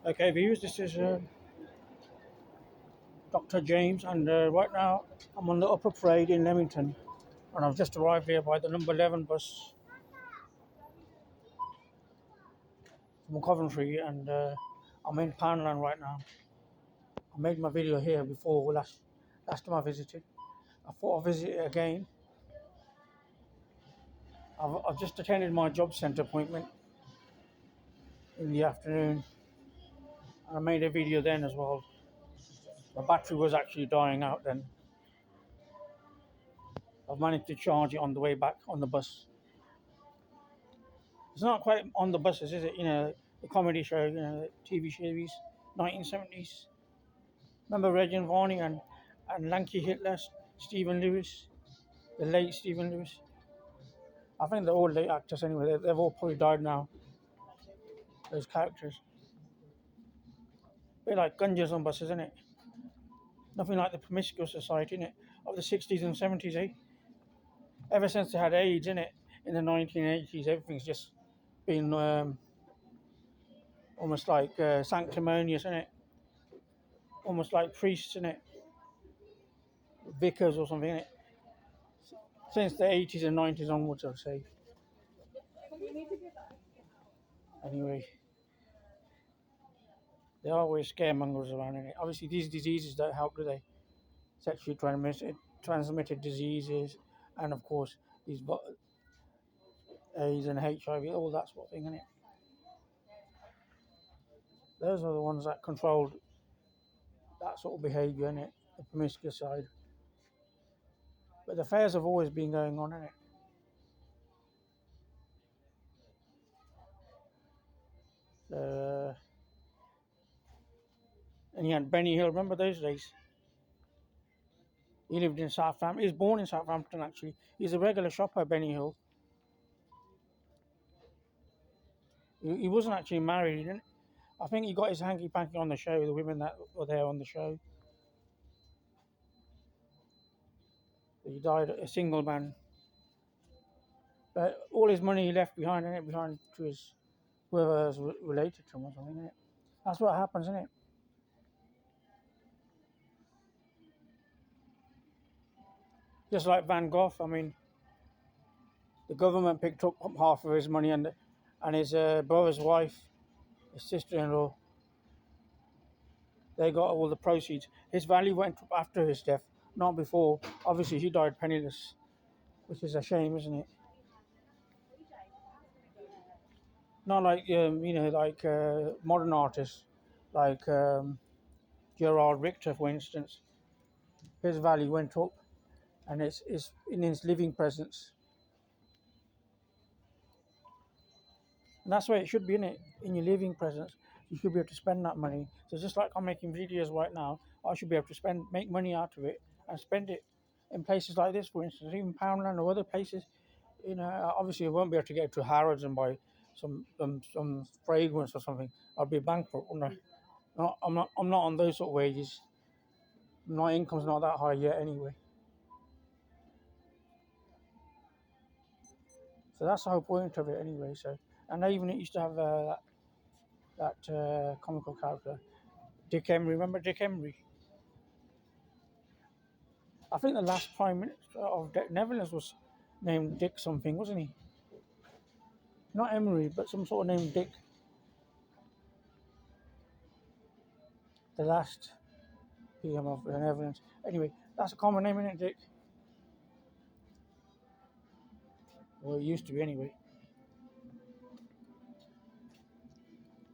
Okay, viewers, this is Dr. James, and right now I'm on the upper parade in Leamington, and I've just arrived here by the number 11 bus from Coventry, and I'm in Poundland right now. I made my video here before last time I visited. I thought I'll visit it again. I've just attended my job centre appointment in the afternoon, and I made a video then as well. My battery was actually dying out then. I've managed to charge it on the way back on the bus. It's not quite on the buses, is it? You know, the comedy show, you know, TV series, 1970s. Remember Reginald Varney and Lanky Hitler, Stephen Lewis, the late Stephen Lewis. I think they're all late actors anyway. They've all probably died now, those characters. A bit like Gunjas on buses, isn't it? Nothing like the promiscuous society, innit? Of the 60s and 70s, eh? Ever since they had AIDS, innit? In the 1980s, everything's just been almost like sanctimonious, innit? Almost like priests, innit? Vicars or something, innit? Since the 80s and 90s onwards, I'd say. Anyway, there are always scaremongers around, innit? Obviously, these diseases don't help, do they? Sexually transmitted diseases, and of course, these AIDS and HIV, all that sort of thing, innit? Those are the ones that control that sort of behaviour, innit? The promiscuous side. But the affairs have always been going on, innit? And you had Benny Hill, remember those days? He lived in Southampton. He was born in Southampton, actually. He's a regular shopper, Benny Hill. He wasn't actually married, he didn't. I think he got his hanky-panky on the show, the women that were there on the show. He died a single man. But all his money he left behind, innit? Behind to his whoever was related to him or something, innit? That's what happens, isn't it? Just like Van Gogh, I mean, the government picked up half of his money, and his brother's wife, his sister-in-law, they got all the proceeds. His value went up after his death, not before. Obviously, he died penniless, which is a shame, isn't it? Not like like modern artists, like Gerard Richter, for instance. His value went up, and it's in his living presence. And that's where it should be, in it, in your living presence. You should be able to spend that money. So just like I'm making videos right now, I should be able to make money out of it and spend it in places like this, for instance, even Poundland or other places. You know, obviously I won't be able to get to Harrods and buy some fragrance or something. I'll be bankrupt, wouldn't I? No, I'm not on those sort of wages. My income's not that high yet, anyway. So that's the whole point of it, anyway. So, and I even used to have that comical character, Dick Emery. Remember Dick Emery? I think the last Prime Minister of Netherlands was named Dick something, wasn't he? Not Emery, but some sort of name Dick. The last PM of the Netherlands. Anyway, that's a common name, isn't it, Dick? Well, it used to be, anyway.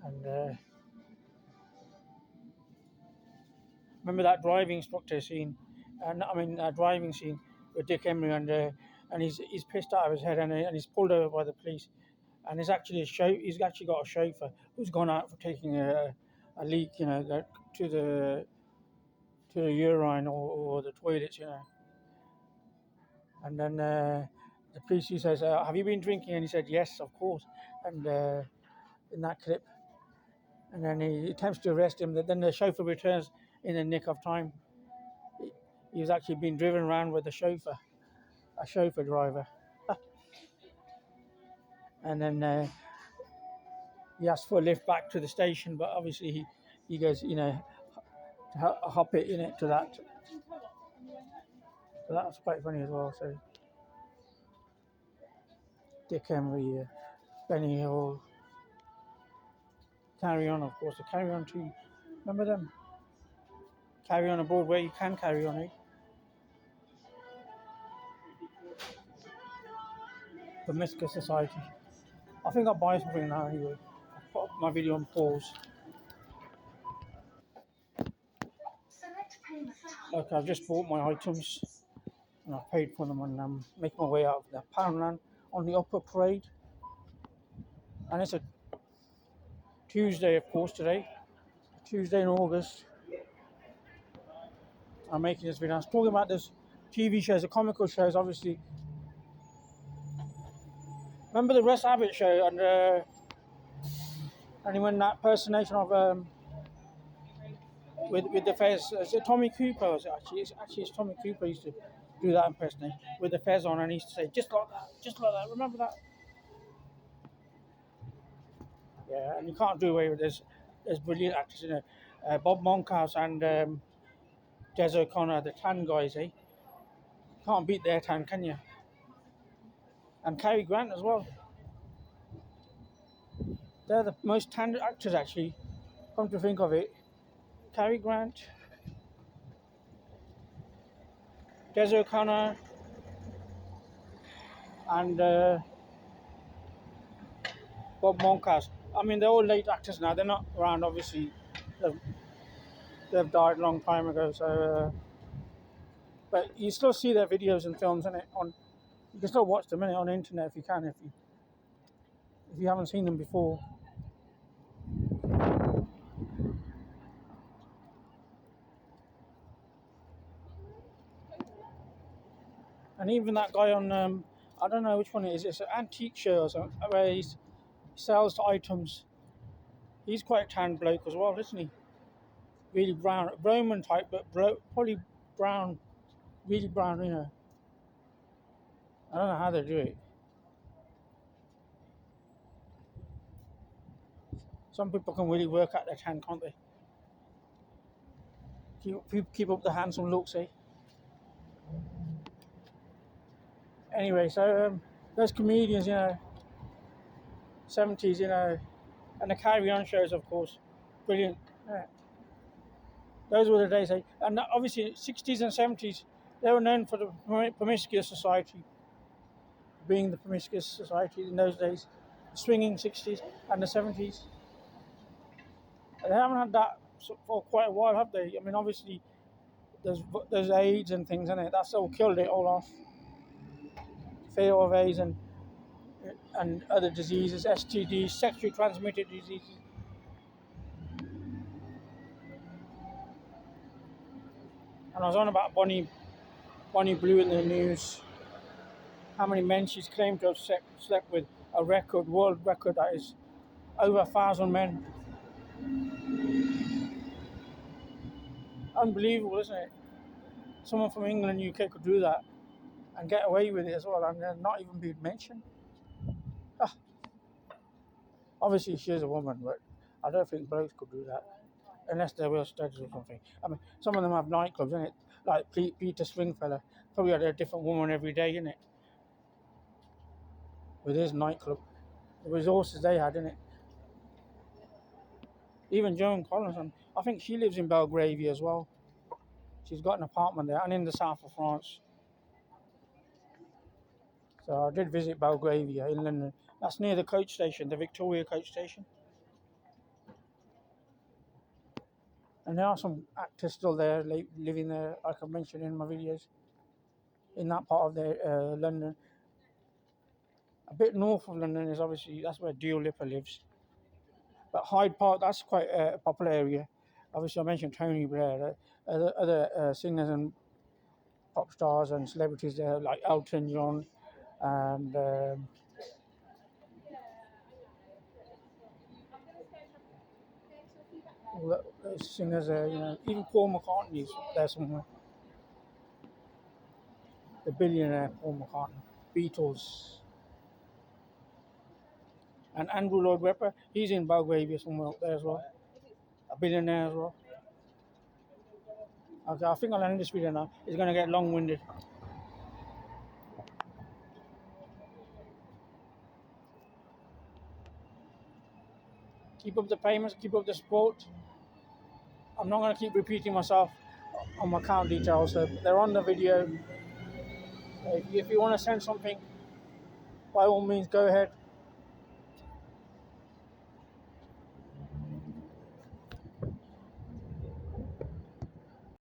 And remember that driving instructor scene, driving scene with Dick Emery, and he's pissed out of his head, and he's pulled over by the police, and he's actually got a chauffeur who's gone out for taking a leak, you know, to the urine or the toilets, you know, and then the police, he says, "Have you been drinking?" And he said, "Yes, of course," and in that clip, and then he attempts to arrest him. Then the chauffeur returns in the nick of time. He was actually being driven around with a chauffeur driver. And then he asked for a lift back to the station, but obviously he goes, hop it in it to that. So that was quite funny as well. So Dick Emery, Benny Hill, Carry On, of course, the Carry On team. Remember them? Carry On aboard where you can carry on, eh? The Miska Society. I think I'll buy something now anyway. I'll put my video on pause. Okay, I've just bought my items and I've paid for them, and I'm making my way out of the Poundland on the Upper Parade. And it's a Tuesday, of course, today. Tuesday in August. I'm making this video. I was talking about this TV shows, the comical shows, obviously. Remember the Russ Abbott show, and he went that personation of with the fez. Is it Tommy Cooper? Is it actually? It's Tommy Cooper used to do that impersonation with the fez on, and he used to say, "Just like that, just like that." Remember that? Yeah, and you can't do away with this. There's brilliant actors in it. Bob Monkhouse and Des O'Connor, the tan guys, eh? Can't beat their tan, can you? And Cary Grant as well. They're the most tanned actors, actually. Come to think of it, Cary Grant, Des O'Connor, and Bob Monkhouse. I mean, they're all late actors now. They're not around, obviously. They've died a long time ago. So, but you still see their videos and films, and you can still watch them on the internet if you can, if you haven't seen them before. And even that guy on, I don't know which one it is. It's an antique show or something where he sells items. He's quite a tan bloke as well, isn't he? Really brown, Roman type, but probably brown, really brown, you know. I don't know how they do it. Some people can really work out their tan, can't they? Keep up the handsome looks, eh? Anyway, so those comedians, 70s, and the Carry On shows, of course, brilliant. Yeah. Those were the days, eh? And obviously, 60s and 70s, they were known for the promiscuous society, being the promiscuous society in those days, the swinging 60s and the 70s. They haven't had that for quite a while, have they? I mean, obviously, there's AIDS and things, isn't it? That's all killed it all off. Fear of AIDS and other diseases, STDs, sexually transmitted diseases. And I was on about Bonnie Blue in the news. How many men she's claimed to have slept with? A world record that is over 1,000 men. Unbelievable, isn't it? Someone from England, UK could do that and get away with it as well, and they're not even being mentioned. Obviously, she is a woman, but I don't think blokes could do that unless they're real studies or something. I mean, some of them have nightclubs, innit? Like Peter Swingfellow probably had a different woman every day, innit? With his nightclub, the resources they had, innit? Even Joan Collins, I think she lives in Belgravia as well. She's got an apartment there, and in the south of France. So I did visit Belgravia in London. That's near the coach station, the Victoria coach station. And there are some actors still there, living there, like I mentioned in my videos, in that part of London. A bit north of London is obviously, that's where Dua Lipa lives. But Hyde Park, that's quite a popular area. Obviously, I mentioned Tony Blair, other singers and pop stars and celebrities there, like Elton John and all those singers there, even Paul McCartney's there somewhere. The billionaire Paul McCartney, Beatles. And Andrew Lloyd Webber, he's in Belgravia somewhere up there as well, a billionaire as well. Okay, I think I'll end this video now. It's going to get long-winded. Keep up the payments, keep up the support. I'm not going to keep repeating myself on my account details, so they're on the video. If you want to send something, by all means, go ahead.